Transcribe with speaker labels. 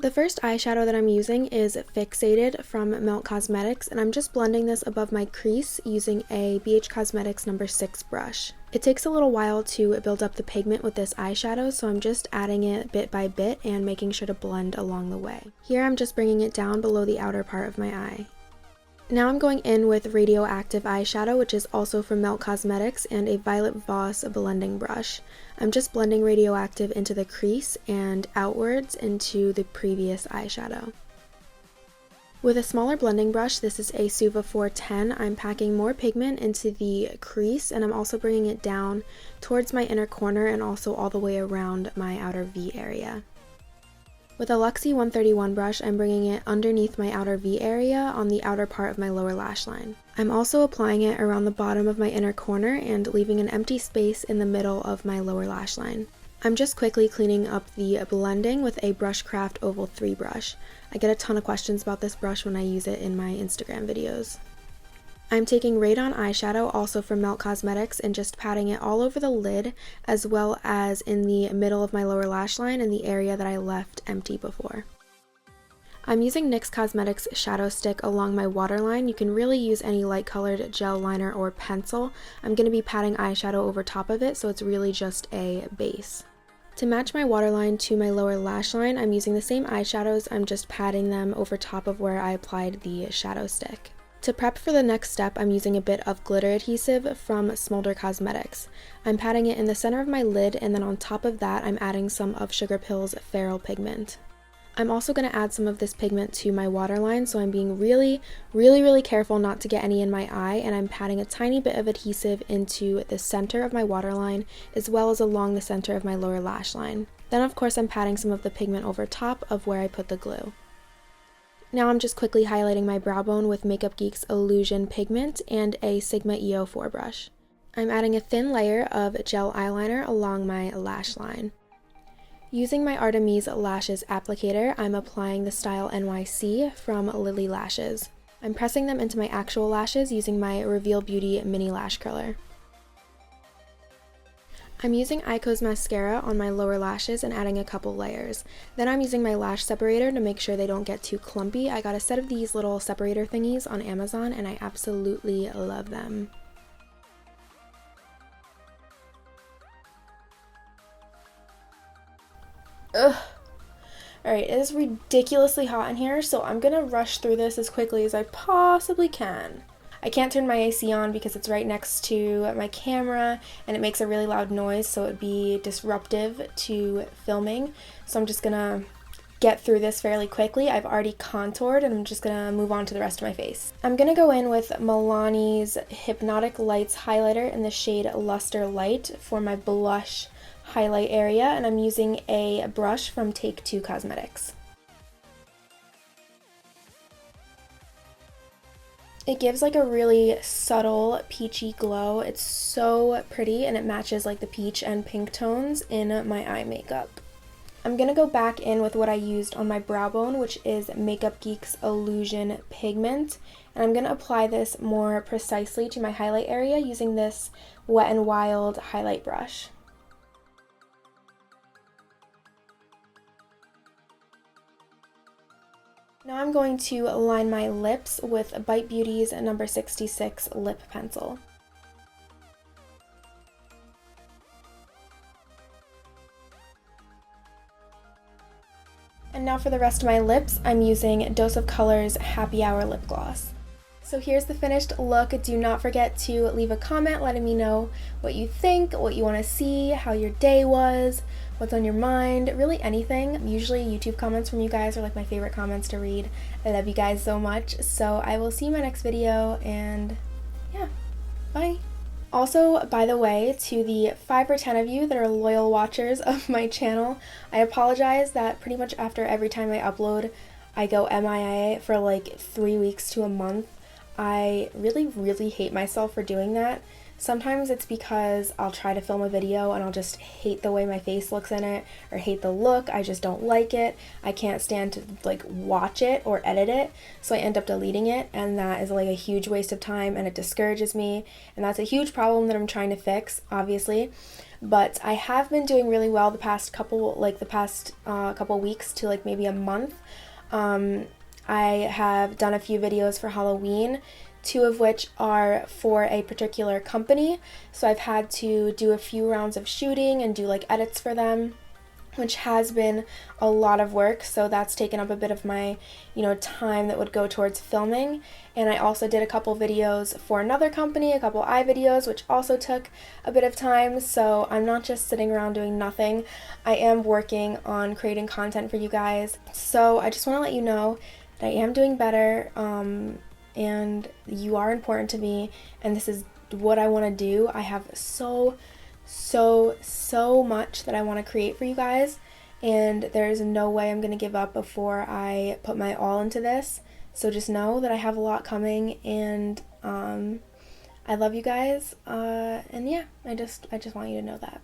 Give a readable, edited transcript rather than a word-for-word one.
Speaker 1: The first eyeshadow that I'm using is Fixated from Melt Cosmetics, and I'm just blending this above my crease using a BH Cosmetics number 6 brush. It takes a little while to build up the pigment with this eyeshadow, so I'm just adding it bit by bit and making sure to blend along the way. Here I'm just bringing it down below the outer part of my eye. Now I'm going in with Radioactive eyeshadow, which is also from Melt Cosmetics, and a Violet Voss blending brush. I'm just blending Radioactive into the crease and outwards into the previous eyeshadow. With a smaller blending brush, this is a Suva 410, I'm packing more pigment into the crease, and I'm also bringing it down towards my inner corner and also all the way around my outer V area. With a Luxie 131 brush, I'm bringing it underneath my outer V area on the outer part of my lower lash line. I'm also applying it around the bottom of my inner corner and leaving an empty space in the middle of my lower lash line. I'm just quickly cleaning up the blending with a Brushcraft Oval 3 brush. I get a ton of questions about this brush when I use it in my Instagram videos. I'm taking Radon eyeshadow, also from Melt Cosmetics, and just patting it all over the lid, as well as in the middle of my lower lash line and the area that I left empty before. I'm using NYX Cosmetics Shadow Stick along my waterline. You can really use any light colored gel liner or pencil. I'm going to be patting eyeshadow over top of it, so it's really just a base. To match my waterline to my lower lash line, I'm using the same eyeshadows, I'm just patting them over top of where I applied the shadow stick. To prep for the next step, I'm using a bit of glitter adhesive from Smolder Cosmetics. I'm patting it in the center of my lid, and then on top of that, I'm adding some of Sugarpill's Feral Pigment. I'm also going to add some of this pigment to my waterline, so I'm being really careful not to get any in my eye, and I'm patting a tiny bit of adhesive into the center of my waterline, as well as along the center of my lower lash line. Then of course I'm patting some of the pigment over top of where I put the glue. Now I'm just quickly highlighting my brow bone with Makeup Geek's Illusion Pigment and a Sigma EO4 brush. I'm adding a thin layer of gel eyeliner along my lash line. Using my Artemis Lashes applicator, I'm applying the Style NYC from Lilly Lashes. I'm pressing them into my actual lashes using my Reveal Beauty Mini Lash Curler. I'm using Eyeshadow mascara on my lower lashes and adding a couple layers. Then I'm using my lash separator to make sure they don't get too clumpy. I got a set of these little separator thingies on Amazon and I absolutely love them. Ugh. Alright, it is ridiculously hot in here, so I'm gonna rush through this as quickly as I possibly can. I can't turn my AC on because it's right next to my camera and it makes a really loud noise, so it would be disruptive to filming. So I'm just gonna get through this fairly quickly. I've already contoured and I'm just gonna move on to the rest of my face. I'm gonna go in with Milani's Hypnotic Lights highlighter in the shade Luster Light for my blush highlight area, and I'm using a brush from Take Two Cosmetics. It gives like a really subtle peachy glow. It's so pretty and it matches like the peach and pink tones in my eye makeup. I'm gonna go back in with what I used on my brow bone, which is Makeup Geek's Illusion Pigment, and I'm gonna apply this more precisely to my highlight area using this Wet n Wild highlight brush. Now I'm going to line my lips with Bite Beauty's number 66 lip pencil. And now for the rest of my lips, I'm using Dose of Color's Happy Hour lip gloss. So here's the finished look. Do not forget to leave a comment letting me know what you think, what you want to see, how your day was, what's on your mind, really anything. Usually YouTube comments from you guys are like my favorite comments to read. I love you guys so much. So I will see you in my next video, and yeah, bye. Also, by the way, to the 5 or 10 of you that are loyal watchers of my channel, I apologize that pretty much after every time I upload, I go MIA for like 3 weeks to a month. I really hate myself for doing that. Sometimes it's because I'll try to film a video and I'll just hate the way my face looks in it, or hate the look. I just don't like it. I can't stand to like watch it or edit it, so I end up deleting it, and that is like a huge waste of time and it discourages me, and that's a huge problem that I'm trying to fix, obviously. but I have been doing really well the past couple weeks to like maybe a month. I have done a few videos for Halloween, 2 of which are for a particular company, so I've had to do a few rounds of shooting and do like edits for them, which has been a lot of work, so that's taken up a bit of my, time that would go towards filming. And I also did a couple videos for another company, a couple eye videos, which also took a bit of time, so I'm not just sitting around doing nothing. I am working on creating content for you guys, so I just want to let you know that I am doing better, and you are important to me, and this is what I want to do. I have so much that I want to create for you guys, and there's no way I'm going to give up before I put my all into this. So just know that I have a lot coming, and I love you guys, and yeah, I just want you to know that.